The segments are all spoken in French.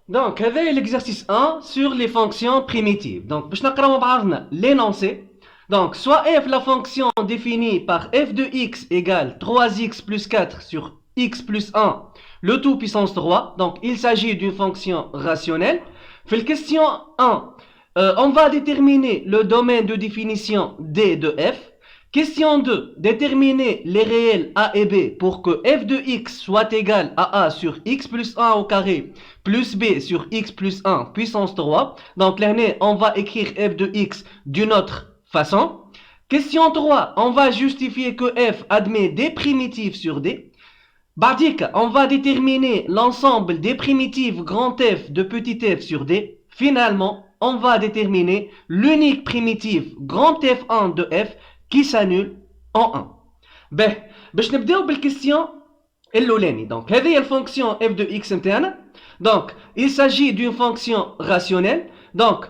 Donc, هذا l'exercice 1 sur les fonctions primitives. Donc, باش نقراو مع بعضنا l'énoncé. Donc, soit f la fonction définie par f de x égale 3x plus 4 sur x plus 1, le tout puissance 3. Donc, il s'agit d'une fonction rationnelle. Fait la question 1, on va déterminer le domaine de définition d de f. Question 2, déterminer les réels a et b pour que f de x soit égal à a sur x plus 1 au carré plus b sur x plus 1 puissance 3. Donc là, on va écrire f de x d'une autre façon. Question 3, on va justifier que f admet des primitives sur d. Badik, on va déterminer l'ensemble des primitives grand F de petit f sur d. Finalement, on va déterminer l'unique primitive grand F1 de f qui s'annule en 1. Ben, باش نبداو بالكيستيون الاولاني. Donc, هذه هي الفونكسيون f de x نتاعنا. Donc, il s'agit d'une fonction rationnelle. Donc,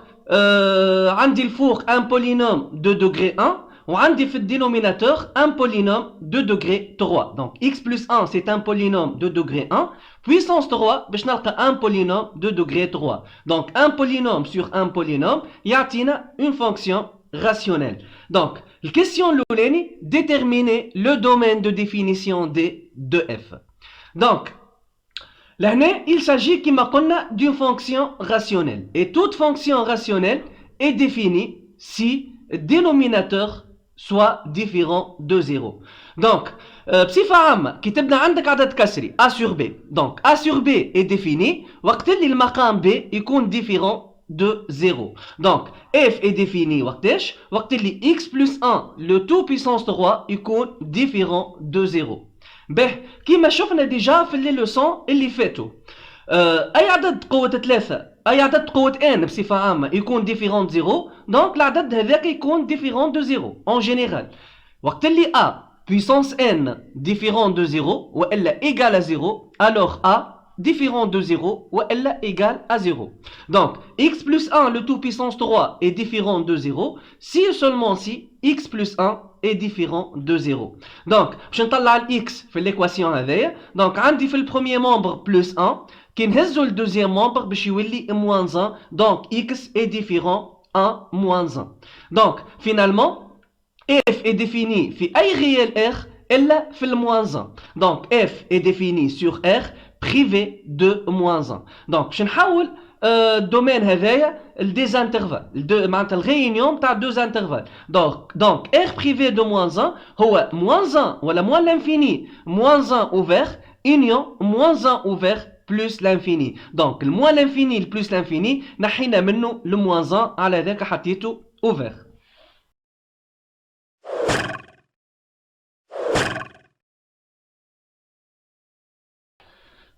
عندي الفوق un polynôme de degré 1 وعندي في الدينوميناتور un polynôme de degré 3. Donc, x plus 1 c'est un polynôme de degré 1 puissance 3 باش نلقى un polynôme de degré 3. Donc, un polynôme sur un polynôme يعطينا une fonction rationnelle. Donc, la question l'ouleni, déterminer le domaine de définition d de f. Donc, là, il s'agit d'une fonction rationnelle. Et toute fonction rationnelle est définie si le dénominateur soit différent de 0. Donc, بصفة عامة كي تبدا عندك عدد كسري a sur b. Donc, a sur b est défini وقت اللي المقام b يكون différent de 0. Donc, f est défini وقت اللي x plus 1 le tout puissance 3 يكون différent de 0. به كيما شفنا ديجا في لي لوسون اللي فاتوا اي عدد قوة 3 اي عدد قوة n بصفة عامة يكون différent de 0. Donc العدد هذاك يكون différent de 0 en général. وقت اللي a puissance n différent de 0 والا égal à 0 alors a différent de 0 ou elle égale à 0. Donc, x plus 1, le tout puissance 3 est différent de 0 si et seulement si x plus 1 est différent de 0. Donc, je نطلع x في l'équation هذيا. Donc, عندي في le premier membre plus 1 كي نهزو le deuxième membre باش يولي moins 1. Donc, x est différent 1 moins 1. Donc, finalement, f est défini في أي réel r إلا في le moins 1. Donc, f est défini sur r privé de moins 1. Donc, je نحول الدومين هذايا لديز انترفال معناتها الغيونيون تاع دوز انترفال. donc r privé de moins 1 هو moins 1 ولا moins l'infini moins 1 ouvert union moins 1 ouvert plus l'infini. Donc le moins l'infini le plus l'infini نحينا منه le moins 1 على ذاك حطيته ouvert.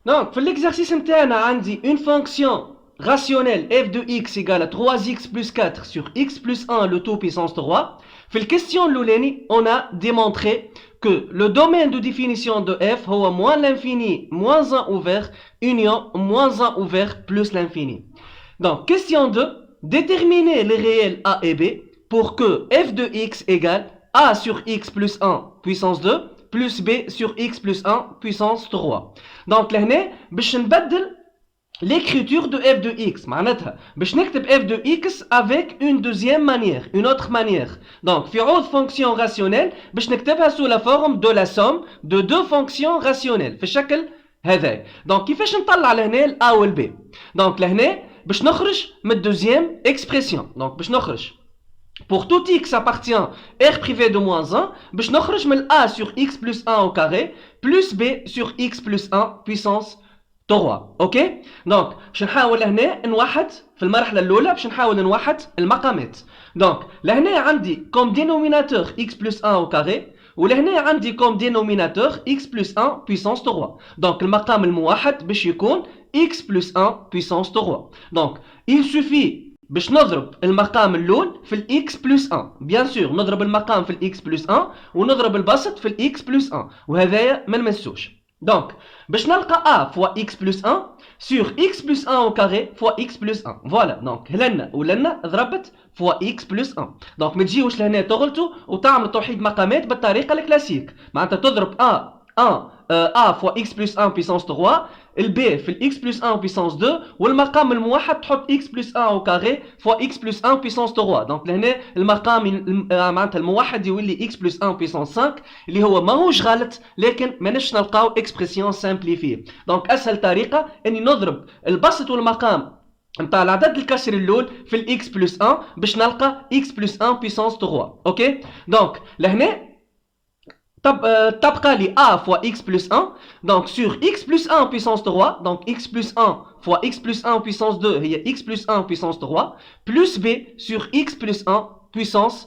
Donc, pour l'exercice interne, on a une fonction rationnelle f de x égale à 3x plus 4 sur x plus 1 le tout puissance 3. Pour la question Louleni, on a démontré que le domaine de définition de f est moins l'infini, moins 1 ouvert, union moins 1 ouvert plus l'infini. Donc, question 2, déterminer les réels a et b pour que f de x égale a sur x plus 1 puissance 2 plus b sur x plus 1 puissance 3. Donc là, باش نبدل l'écriture de f de x. معناتها باش نكتب f de x avec une deuxième manière, une autre manière. Donc في عوض fonction rationnelle باش نكتبها sous la forme de la somme de deux fonctions rationnelles في الشكل هذا. Donc كيفاش نطلع لهنا ال a و ال b. Donc لهنا باش نخرج من deuxième expression. Donc باش نخرج pour tout x appartient r privé de moins 1, باش نخرج من a sur x plus 1 au carré plus b sur x plus 1 puissance 3. اوكي؟ دونك باش نحاول هنا نوحد في المرحلة الأولى باش نحاول نوحد المقامات. دونك لهنا عندي comme dénominateur x plus 1 au carré ولهنا عندي comme dénominateur x plus 1 puissance 3. دونك المقام الموحد باش يكون x plus 1 puissance 3. دونك il suffit باش نضرب المقام الاول في الاكس بلس 1. بيان سور نضرب المقام في الاكس بلس 1 ونضرب البسط في الاكس بلس 1 وهذايا ما نمسوش. دونك باش نلقى a فوا x بلس 1 sur x بلس 1 au carré فوا x بلس 1. فوالا دونك هلنا ولنا ضربت فوا x بلس 1. دونك ما تجيوش لهنا تغلطوا وتعملوا توحيد مقامات بالطريقه الكلاسيك. معناتها تضرب a 1 a fois x plus 1 puissance 3 البي في الاكس بلس 1 بيسونس 2 والمقام الموحد تحط اكس بلس 1 او كاري فوا اكس بلس 1 بيسونس 3. دونك لهنا المقام معناتها الموحد يولي اكس بلس 1 بيسونس 5 اللي هو ماهوش غلط لكن ماناش نلقاو اكسبرسيون سامبليفي. دونك اسهل طريقه اني نضرب البسط والمقام نتاع العدد الكسري الاول في الاكس بلس 1 باش نلقى اكس بلس 1 بيسونس 3. اوكي دونك لهنا تبقى لي a fois x plus 1 donc sur x plus 1 puissance 3 donc x plus 1 fois x plus 1 puissance 2 هي x plus 1 puissance 3 plus b sur x plus 1 puissance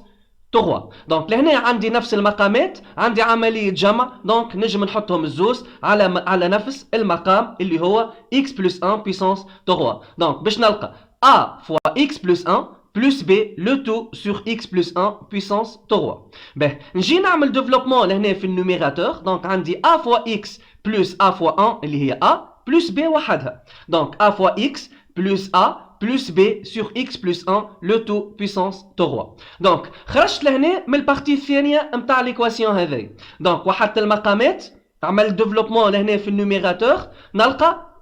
3. donc لهنا عندي نفس المقامات عندي عملية جمع donc نجم نحطهم الزوز على نفس المقام اللي هو x plus 1 puissance 3. donc باش نلقى a fois x plus 1 plus b le tout sur x plus 1 puissance 3. Ben, نجي نعمل développement لهنا في النوميراتور. donc عندي a fois x plus a fois 1 اللي هي a plus b وحدها. donc a fois x plus a plus b sur x plus 1 le tout puissance 3. donc خرجت لهنا من البارتي الثانية متاع ليكواسيون هذه. donc وحدت المقامات عمل développement لهنا في النوميراتور نلقى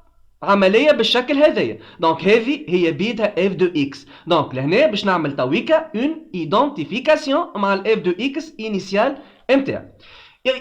عملية بالشكل هذايا. دونك هذه هي بيدها اف دو اكس. دونك لهنا باش نعمل تويكا اون ايدونتيفيكاسيون مع الاف دو اكس انيسيال نتاعي.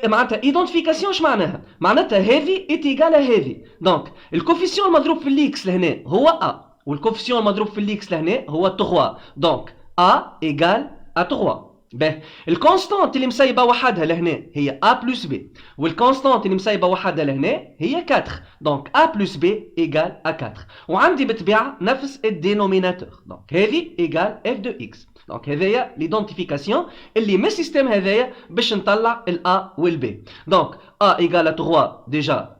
معناتها ايدونتيفيكاسيون اش معناها؟ معناتها هذه ايتيغال هذه. دونك الكوفيسيون المضروب في الاكس لهنا هو ا والكوفيسيون المضروب في الاكس لهنا هو 3. دونك ا ايغال ا 3. باهي الكونستانت اللي مسيبه وحدها لهنا هي a بلس b والكونستانت اللي مسيبه وحدها لهنا هي 4. دونك a بلس b ايغال a 4 وعندي بالطبيعه نفس الدينوميناتور. دونك هذه ايغال f دو x. دونك هذايا ليدونتيفيكاسيون اللي من السيستم هذايا باش نطلع ال a وال b. دونك a ايغال 3 ديجا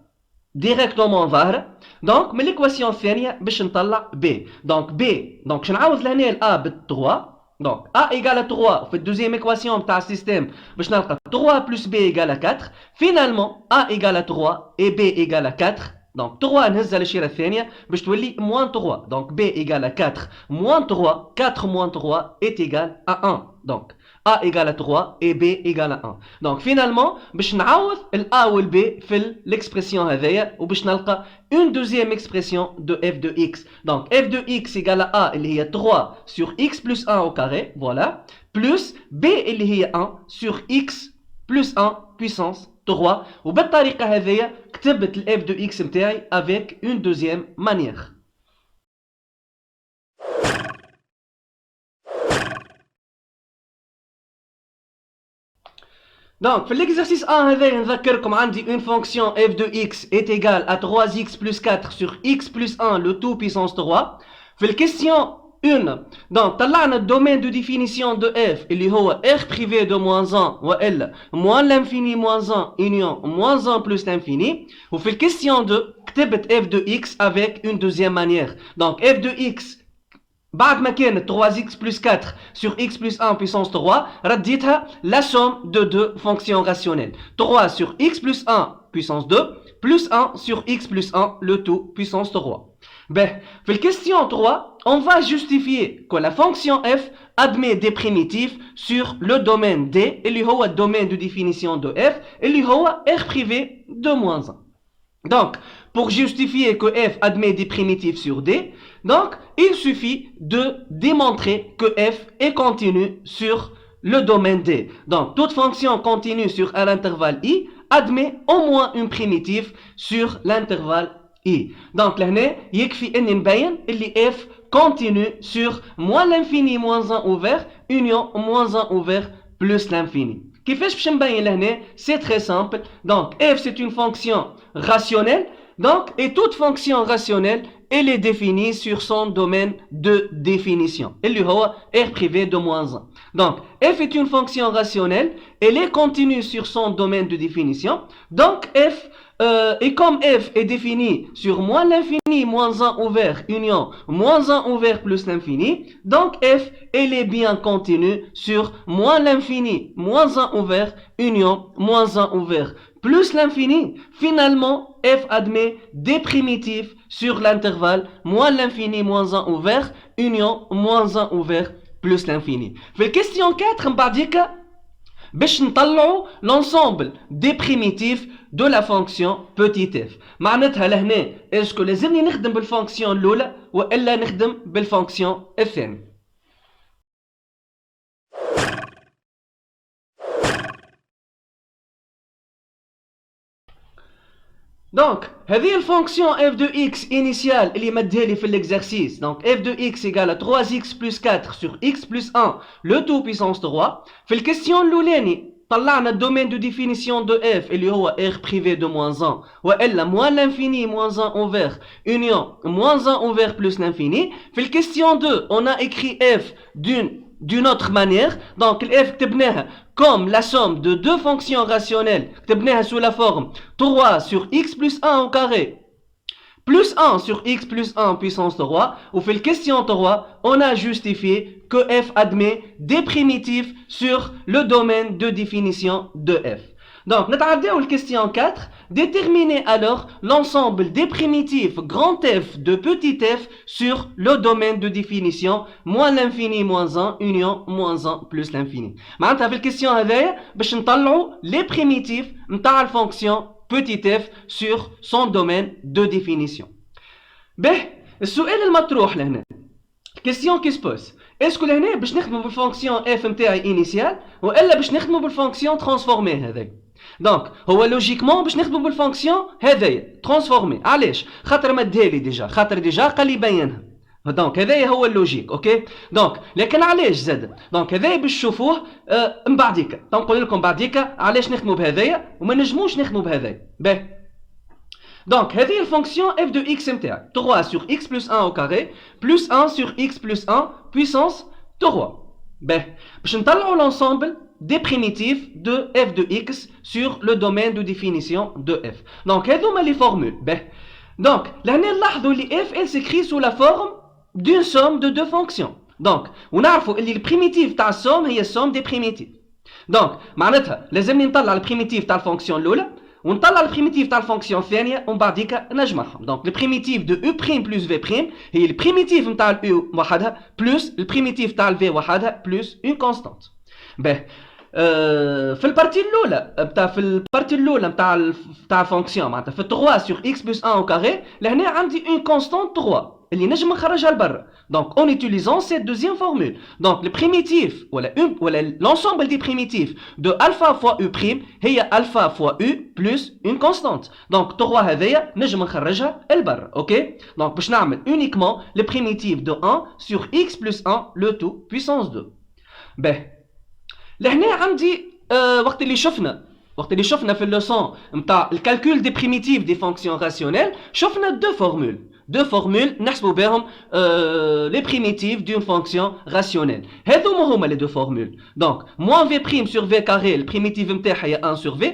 ديريكتومون ظاهره. دونك من ليكواسيون الثانيه باش نطلع b. دونك b دونك باش نعاوز لهنا ال a بال 3. donc a égale à 3 في الدوزيام équation بتاع السيستم باش نلقى 3 plus b égale à 4. finalement a égale à 3 et b égale à 4. donc 3 نهزها للشيره الثانيه باش تولي moins 3. donc b égale à 4 moins 3 4 moins 3 est égal à 1. donc a égale à 3 et b égale à 1. donc finalement باش نعوض ال a و ال b في l'expression هذايا وباش نلقى une deuxième expression de f de x. donc f de x égale à a اللي هي 3 sur x plus 1 au carré voilà plus b اللي هي 1 sur x plus 1 puissance 3. وبالطريقه هذايا كتبت ال f de x نتاعي avec une deuxième manière. Donc, في l'exercice 1 هذايا نذكركم عندي une fonction f de x est égale à 3x plus 4 sur x plus 1 le tout puissance 3. في الكيستيون 1 donc طلعنا الدومين دو ديفينيسيون دو f اللي هو r privé de moins 1 والا moins l'infini moins 1 union moins 1 plus l'infini. وفي الكيستيون 2 كتبت f de x avec une deuxième manière. donc f de x بعد ما كانت 3x plus 4 sur x plus 1 puissance 3 رديتها la somme de deux fonctions rationnelles 3 sur x plus 1 puissance 2 plus 1 sur x plus 1 le tout puissance 3. Ben, في question 3 on va justifier que la fonction f admet des primitifs sur le domaine D اللي هو le domaine de définition de f اللي هو r privé de moins 1. donc pour justifier que f admet des primitifs sur D, donc il suffit de démontrer que f est continu sur le domaine D. donc toute fonction continue sur un intervalle i admet au moins une primitive sur l'intervalle i. donc لهنا يكفي اني نبين اللي f continue sur moins l'infini moins 1 ouvert union moins 1 ouvert plus l'infini. كيفاش باش نبين لهنا؟ c'est très simple. donc f c'est une fonction rationnelle. donc et toute fonction rationnelle elle est définie sur son domaine de définition اللي هو r privé de moins 1. donc f est une fonction rationnelle, elle est continue sur son domaine de définition. donc f et comme f est défini sur moins l'infini moins 1 ouvert union moins 1 ouvert plus l'infini, donc f elle est bien continue sur moins l'infini moins 1 ouvert union moins 1 ouvert plus l'infini. finalement f admet des primitifs sur l'intervalle moins l'infini moins 1 ouvert union moins 1 ouvert plus l'infini. في question 4 بعديك باش نطلعوا l'ensemble des primitifs de la fonction petit f. معناتها لهنا اسكو لازمني نخدم بالفونكسيون الاولى والا نخدم بالفونكسيون الثانيه. دونك هذه الفونكسيون f de x initiale اللي مدها لي في l'exercice. Donc f de x égale à 3x plus 4 sur x plus 1 le tout puissance 3. في الكيستيون الاولاني طلعنا الدومين دو ديفينيسيون دو f اللي هو r privé de moins 1 والا moins l'infini moins 1 envers union moins 1 envers plus l'infini. في الكيستيون 2 on a écrit f d'une autre manière. Donc f كتبناها comme la somme de deux fonctions rationnelles كتبناها sous la forme 3 sur x plus 1 au carré plus 1 sur x plus 1 puissance 3. Ou fait la question 3, on a justifié que f admet des primitifs sur le domaine de définition de f. Donc, nous avons la question 4. Déterminer alors l'ensemble des primitifs grand F de petit f sur le domaine de définition moins l'infini moins 1 union moins 1 plus l'infini. Maintenant, avec la question هذايا باش نطلعوا les primitifs نتاع الفونكسيون petit f sur son domaine de définition. به السؤال المطروح لهنا question qui se pose est-ce que لهنا باش نخدموا بالفونكسيون f نتاعي initial والا باش نخدموا بالفونكسيون transformée هذاك. دونك هو لوجيكمون باش نخدموا بالفونكسيون هذايا ترانسفورمي. علاش؟ خاطر مدهالي ديجا خاطر ديجا قال لي بينها. دونك هذايا هو اللوجيك. اوكي دونك لكن علاش زاد دونك هذايا باش تشوفوه من بعديك. نقول لكم بعديك علاش نخدموا بهذايا وما نجموش نخدموا بهذايا. باهي دونك هذه الفونكسيون f de x نتاعي 3 sur x plus 1 au carré plus 1 sur x plus 1 puissance 3. باهي باش نطلعوا l'ensemble des primitifs de f de x sur le domaine de définition de f. Donc, هذوما les formules. Donc, لهنا نلاحظوا اللي f elle s'écrit sous la forme d'une somme de deux fonctions. Donc, ونعرفوا اللي البريميتيف تاع السوم هي السوم des primitifs. Donc, معناتها لازمني نطلع البريميتيف تاع الفونكسيون الاولى ونطلع البريميتيف تاع الفونكسيون الثانيه ومن بعديك نجمعهم. دونك البريميتيف دو u prime plus v prime هي البريميتيف نتاع ال u وحدها بلس البريميتيف تاع ال v وحدها بلس une constante. في البارتي الاولى نتاع الفونكسيون معناتها في 3 sur x plus 1 au carré لهنا عندي une constante 3 اللي نجم نخرجها لبرا. Donc en utilisant cette deuxième formule. Donc le primitif ولا l'ensemble des primitifs de alpha fois u prime هي alpha fois u plus une constante. Donc 3 هذيا نجم نخرجها لبرا. اوكي دونك باش نعمل uniquement le primitif de 1 sur x plus 1 le tout puissance 2. باهي لهنا عندي وقت اللي شفنا في اللوسون نتاع الكالكول دي بريميتيف دي فونكسيون راسيونيل شفنا deux formules نحسبوا بهم les primitifs d'une fonction rationnelle. هذوما هما les deux formules. Donc moins v prime sur v carré le primitif نتاعها هي 1 sur v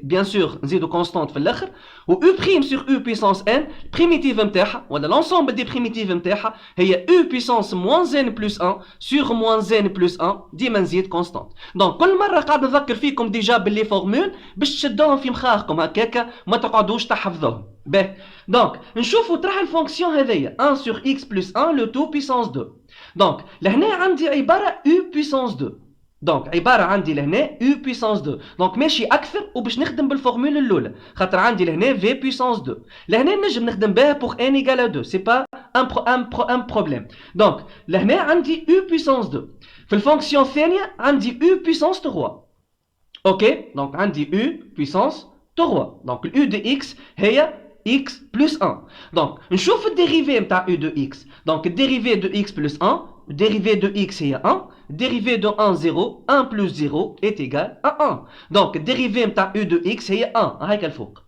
bien sûr نزيدو constante في الاخر و u prime sur u puissance n primitif نتاعها ولا l'ensemble des primitifs نتاعها هي u puissance moins n plus 1 sur moins n plus 1 ديما نزيد constante. Donc كل مرة قاعد نذكر فيكم ديجا باللي فورمول باش تشدوهم في مخاخكم هكاكا ما تقعدوش تحفظوهم. باهي دونك نشوفوا طرح الفونكسيون هذيا 1 sur x plus 1 le tout puissance 2. دونك لهنا عندي عبارة u puissance 2. دونك عبارة عندي لهنا u puissance 2. دونك ماشي أكثر وباش نخدم بالفورمول الأولى خاطر عندي لهنا v puissance 2. لهنا نجم نخدم بها pour n égale à 2. C'est pas un problème. دونك لهنا عندي u puissance 2. في الفونكسيون الثانية عندي u puissance 3. اوكي دونك عندي u puissance 3. دونك u de x هي x plus 1. Donc, نشوف الديريفي نتاع u de x. Donc, الديريفي de x plus 1, الديريفي de x هي 1, الديريفي de 1 0, 1 plus 0 est égal à 1. Donc, الديريفي نتاع u de x هي 1, هايك الفوق.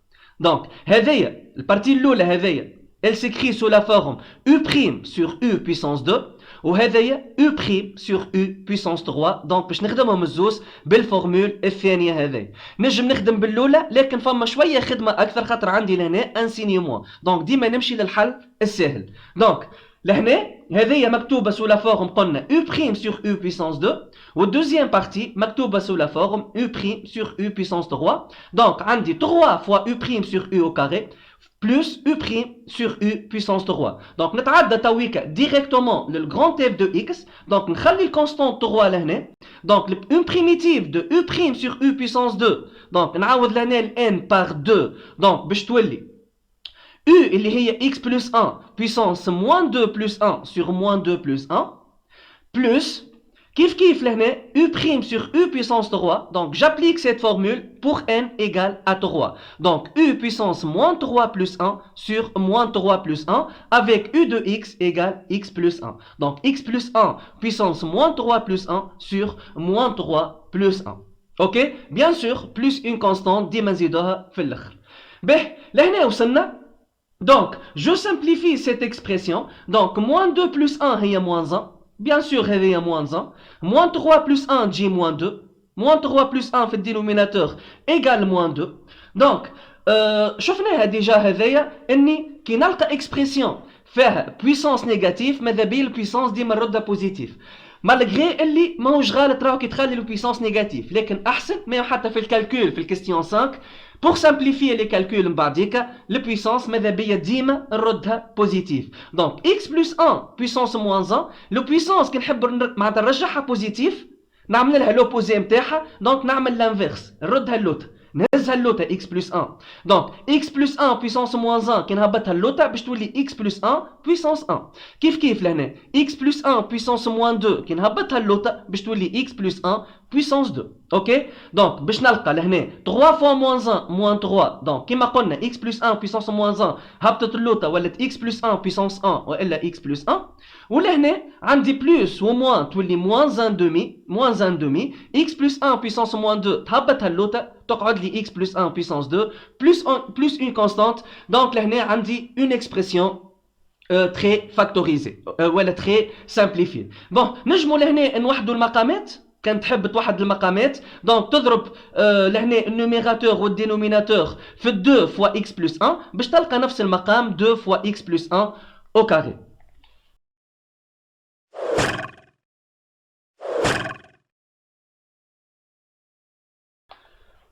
Donc, هذيا البارتي الأولى هذيا elle s'écrit sous la forme u prime sur u puissance 2 وهذايا u prime sur u puissance 3. دونك باش نخدمهم الزوز بالفورمول الثانيه هذايا. نجم نخدم بالاولى لكن فما شويه خدمه اكثر خاطر عندي لهنا انسينيمون. دونك ديما نمشي للحل السهل. دونك لهنا هذه مكتوبة sous la forme قلنا U' sur U puissance 2 والدeuxième partie مكتوبة sous la forme U' sur U puissance 3 donc عندي 3 fois U' sur U au carré plus U' sur U puissance 3 donc نتعدى تويكا directement le grand F de X donc نخلي le constant 3 لهنا donc une primitive de U' sur U puissance 2 donc نعوض لهنا ال N par 2 donc باش تولي U اللي هي x plus 1 puissance moins 2 plus 1 sur moins 2 plus 1 plus كيف لهنا U' sur U puissance 3 donc j'applique cette formule pour n égale à 3 donc U puissance moins 3 plus 1 sur moins 3 plus 1 avec U de x égale x plus 1 donc x plus 1 puissance moins 3 plus 1 sur moins 3 plus 1 ok bien sûr plus une constante ديما نزيدوها في الاخر به لهنا وصلنا donc, je simplifie cette expression. Donc, moins 2 plus 1 est moins 1. Bien sûr, il y a moins 1. Moins 3 plus 1, j'ai moins 2. Moins 3 plus 1 fait le dénominateur égale moins 2. Donc, شفناها déjà هذايا اني كي نلقى expression فيها puissance négative ماذا بيا البويسونس ديما نردها بوزيتيف مالغري اللي ماهوش غلط راهو كي تخلي البويسونس نيجاتيف لكن احسن ما حتى في الكالكول في الكيستيون 5 pour simplifier les calculs من بعديك البويسونس ماذا بيا ديما نردها بوزيتيف دونك x plus 1 puissance moins 1 لو بويسونس كي نحب معناتها نرجعها بوزيتيف نعمل لها لوبوزي نتاعها دونك نعمل لانفيرس نردها اللوطه نهزها اللوطه x plus 1 دونك x plus 1 puissance moins 1 كي نهبطها اللوطه باش تولي x plus 1 puissance 1 كيف لهنا x plus 1 puissance moins 2 كي نهبطها اللوطه باش تولي x plus 1 puissance 2 اوكي دونك باش نلقى لهنا 3 fois moins 1 moins 3 دونك كيما قلنا x plus 1 puissance moins 1 هبطت اللوطه ولات x plus 1 puissance 1 والا x plus 1 ولهنا عندي بلس و موان تولي moins 1 demi x plus 1 puissance moins 2 تهبطها اللوطه تقعد لي x plus 1 puissance 2 plus une constante donc لهنا عندي une expression très factorisée ولا très simplifiée bon نجمو لهنا نوحدوا المقامات كان تحب توحد المقامات دونك تضرب لهنا النوميراتور والدينوميناتور في 2 fois x plus 1 باش تلقى نفس المقام 2 fois x plus 1 au carré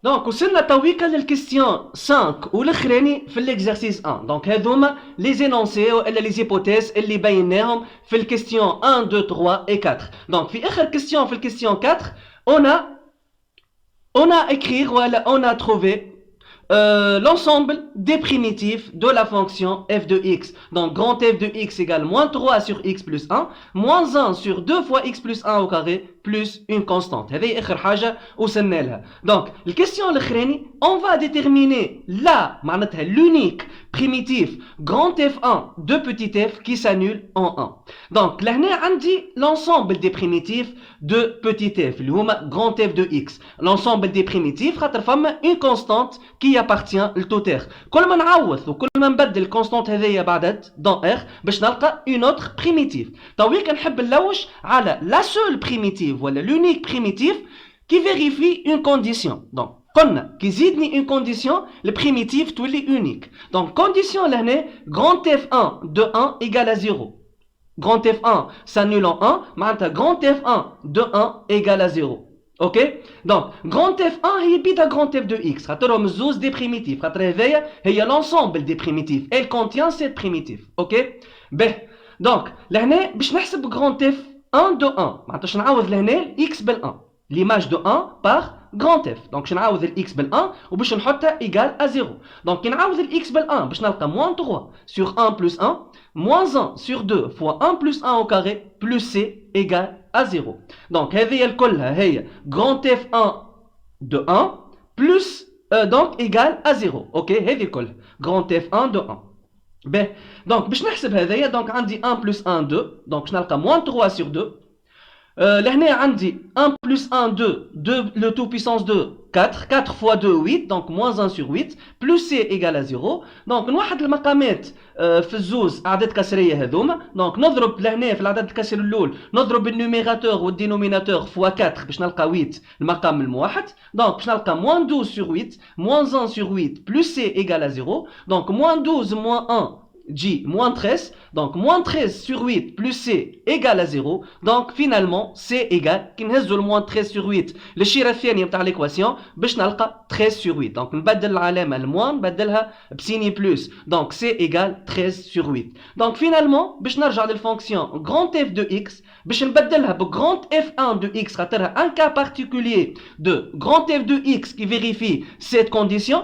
دونك وصلنا تويكا للكيستيون 5 والاخراني في الاكزرسيس 1 دونك هذوما لي زينونسي ولا لي زيبوتيز اللي بيناهم في الكيستيون 1 2 3 et 4 دونك في اخر كيستيون في الكيستيون 4 on a écrit voilà on a trouvé l'ensemble des primitifs de la fonction f de x. Donc, grand f de x égale moins 3 sur x plus 1, moins 1 sur 2 fois x plus 1 au carré, plus une constante. هذه آخر حاجة وصلنا لها. Donc, la question الأخراني, on va déterminer معناتها l'unique primitif grand f1 de petit f qui s'annule en 1. Donc, لهنا عندي l'ensemble des primitifs de petit f, اللي هما grand f de x. L'ensemble des primitifs خاطر فما une constante qui appartient لتوت r. كل ما نعوض وكل ما نبدل الكونستانت هذيا بعد dans r باش نلقى une autre primitive. تويك نحب نلوش على la seule primitive ولا l'unique primitive qui vérifie une condition. Donc قلنا كي يزيدني une condition le primitive تولي unique. Donc condition لهنا grand f1 de 1 égale à 0. Grand f1 s'annule en 1 معناتها grand f1 de 1 égale à 0. Ok donc grand f1 هي بيتا grand f de x خاطرهم الزوز دي primitifs خاطر هذايا هي l'ensemble des primitifs elle contient cette primitive. Ok به donc لهنا باش نحسب grand f 1 de 1 معناتها نعوض لهنا x بال 1 l'image de 1 par grand f donc نعوض x بال 1 وباش نحطها égal à 0 donc كي نعوض x بال 1 باش نلقى moins 3 sur 1 plus 1 moins 1 sur 2 fois 1 plus 1 au carré plus c égale à 0. Donc, هذه كلها هي grand f1 de 1 plus donc égal à 0. Ok, هذه كلها grand f1 de 1. Ben, donc باش نحسب هذايا donc عندي 1 plus 1 2 donc باش نلقى moins 3 sur 2. لهنا عندي 1 plus 1 2 le tout puissance 2 4 fois 2 8 donc moins 1 sur 8 plus c égale à 0 donc نوحد المقامات في الزوز اعداد كسريه هذوما donc نضرب لهنا في العدد الكسري الاول نضرب النوميراتور والدينوميناتور فوا 4 باش نلقى 8 المقام الموحد donc باش نلقى moins 12 sur 8 moins 1 sur 8 plus c égale à 0 donc moins 12 moins 1 J moins 13. Donc moins 13 sur 8 plus C égale à 0. Donc finalement C égale, qui نهزو le moins 13 sur 8 للشيرة الثانية بتاع l'équation باش نلقى 13 sur 8. Donc نبدل العلامة الموان نبدلها بسيني بلس. Donc C égale 13 sur 8. Donc finalement باش نرجع للفونكسيون grand F de X باش نبدلها ب grand F1 de X خاطرها un cas particulier de grand F de X qui vérifie cette condition.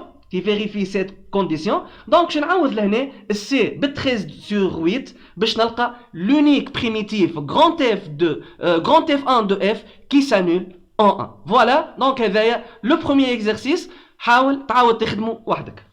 Donc je نعوض لهنا C ب 13 sur 8 باش نلقى l'unique primitif grand F1 de F qui s'annule en 1. Voilà, donc هذايا le premier exercice. حاول تعاود تخدمه وحدك.